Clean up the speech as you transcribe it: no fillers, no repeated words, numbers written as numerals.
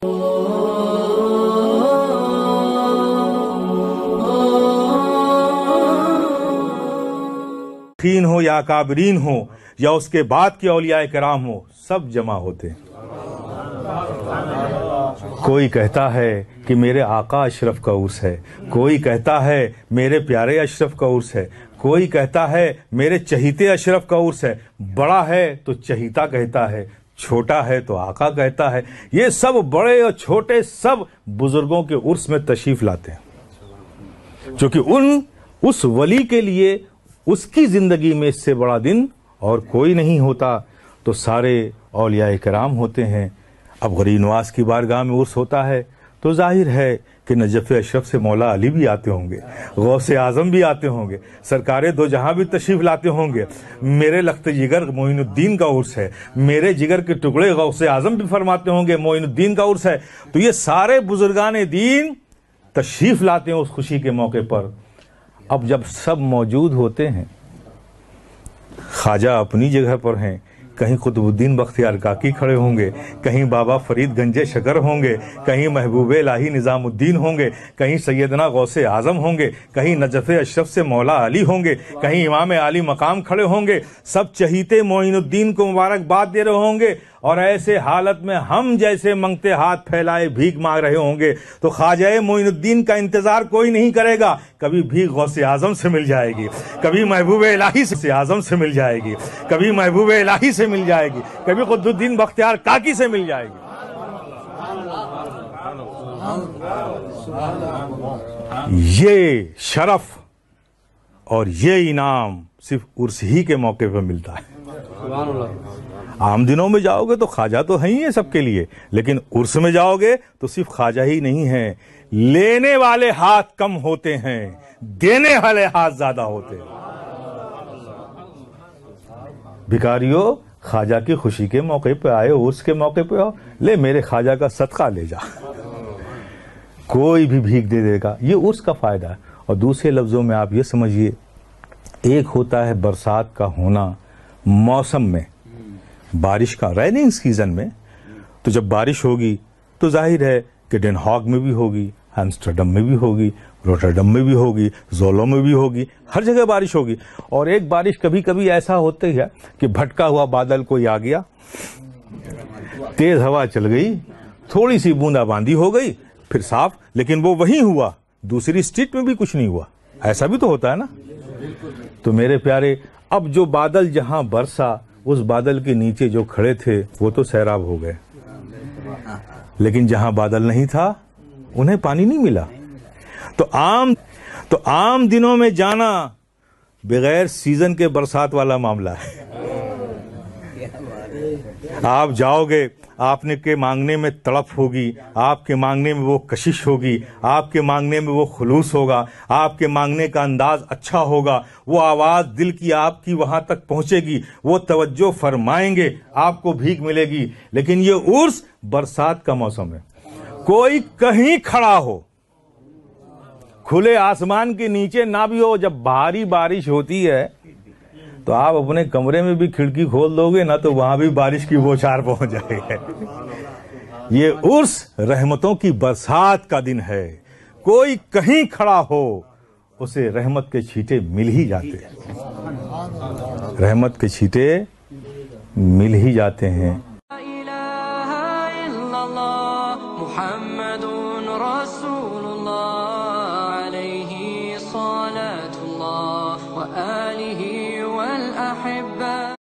خین ہو یا کابرین ہو یا اس کے بعد کے اولیاء کرام ہو، سب جمع ہوتے ہیں۔ کوئی کہتا ہے کہ میرے آقا اشرف کا عرس ہے، کوئی کہتا ہے میرے پیارے اشرف کا عرس ہے، کوئی کہتا ہے میرے چہیتے اشرف کا عرس ہے۔ بڑا ہے تو چہیتا کہتا ہے، چھوٹا ہے تو آقا کہتا ہے۔ یہ سب بڑے اور چھوٹے سب بزرگوں کے عرس میں تشریف لاتے ہیں، چونکہ اس ولی کے لیے اس کی زندگی میں اس سے بڑا دن اور کوئی نہیں ہوتا، تو سارے اولیاء کرام ہوتے ہیں۔ اب غریب نواز کی بارگاہ میں عرس ہوتا ہے تو ظاہر ہے کہ نجف اشرف سے مولا علی بھی آتے ہوں گے، غوث اعظم بھی آتے ہوں گے، سرکار دو جہاں بھی تشریف لاتے ہوں گے۔ میرے لخت جگر معین الدین کا عرس ہے، میرے جگر کے ٹکڑے غوث اعظم بھی فرماتے ہوں گے معین الدین کا عرس ہے۔ تو یہ سارے بزرگان دین تشریف لاتے ہیں اس خوشی کے موقع پر۔ اب جب سب موجود ہوتے ہیں، خواجہ اپنی جگہ پر ہیں، کہیں قطب الدین بختیار کاکی کھڑے ہوں گے، کہیں بابا فرید گنج شکر ہوں گے، کہیں محبوب الہی نظام الدین ہوں گے، کہیں سیدنا غوث اعظم ہوں گے، کہیں نجف اشرف سے مولا علی ہوں گے، کہیں امام علی مقام کھڑے ہوں گے۔ سب چہیتے معین الدین کو مبارکباد دے رہے ہوں گے، اور ایسے حالت میں ہم جیسے منگتے ہاتھ پھیلائے بھیک مانگ رہے ہوں گے تو خواجہ معین الدین کا انتظار کوئی نہیں کرے گا۔ کبھی بھیک غوث اعظم سے مل جائے گی، کبھی محبوب الہی سے اعظم سے مل جائے گی، کبھی محبوب الہی سے مل جائے گی، کبھی قطب الدین بختیار کاکی سے مل جائے گی۔ یہ شرف اور یہ انعام صرف عرس ہی کے موقع پہ ملتا ہے۔ عام دنوں میں جاؤ گے تو خواجہ تو ہیں ہی ہیں سب کے لیے، لیکن عرس میں جاؤ گے تو صرف خواجہ ہی نہیں ہیں، لینے والے ہاتھ کم ہوتے ہیں، دینے والے ہاتھ زیادہ ہوتے ہیں۔ بھکاریوں، خواجہ کی خوشی کے موقع پہ آئے، عرس کے موقع پہ آؤ، لے میرے خواجہ کا صدقہ لے جا، کوئی بھی بھیک دے دے گا۔ یہ عرس کا فائدہ ہے۔ اور دوسرے لفظوں میں آپ یہ سمجھیے، ایک ہوتا ہے برسات کا ہونا موسم میں، بارش کا ریننگ سیزن میں، تو جب بارش ہوگی تو ظاہر ہے کہ ڈن ہاگ میں بھی ہوگی، ہیمسٹرڈم میں بھی ہوگی، روٹرڈم میں بھی ہوگی، زولو میں بھی ہوگی، ہر جگہ بارش ہوگی۔ اور ایک بارش کبھی کبھی ایسا ہوتا ہے کہ بھٹکا ہوا بادل کوئی آ گیا، تیز ہوا چل گئی، تھوڑی سی بوندا باندی ہو گئی، پھر صاف، لیکن وہ وہیں ہوا، دوسری اسٹیٹ میں بھی کچھ نہیں ہوا۔ ایسا بھی تو ہوتا ہے نا۔ تو میرے پیارے، اب جو بادل جہاں برسا، اس بادل کے نیچے جو کھڑے تھے وہ تو سیراب ہو گئے، لیکن جہاں بادل نہیں تھا انہیں پانی نہیں ملا۔ تو عام دنوں میں جانا بغیر سیزن کے برسات والا معاملہ ہے۔ آپ جاؤ گے، آپ نے کے مانگنے میں تڑپ ہوگی، آپ کے مانگنے میں وہ کشش ہوگی، آپ کے مانگنے میں وہ خلوص ہوگا، آپ کے مانگنے کا انداز اچھا ہوگا، وہ آواز دل کی آپ کی وہاں تک پہنچے گی، وہ توجہ فرمائیں گے، آپ کو بھیک ملے گی۔ لیکن یہ عرس برسات کا موسم ہے، کوئی کہیں کھڑا ہو، کھلے آسمان کے نیچے نہ بھی ہو، جب بھاری بارش ہوتی ہے تو آپ اپنے کمرے میں بھی کھڑکی کھول دو گے نا تو وہاں بھی بارش کی بوچھار پہنچ جائے گی۔ یہ عرس رحمتوں کی برسات کا دن ہے، کوئی کہیں کھڑا ہو اسے رحمت کے چھینٹے مل ہی جاتے ہیں، رحمت کے چھینٹے مل ہی جاتے ہیں۔ محمد رسول اللہ علیہ صلاة اللہ وآلہ والأحبہ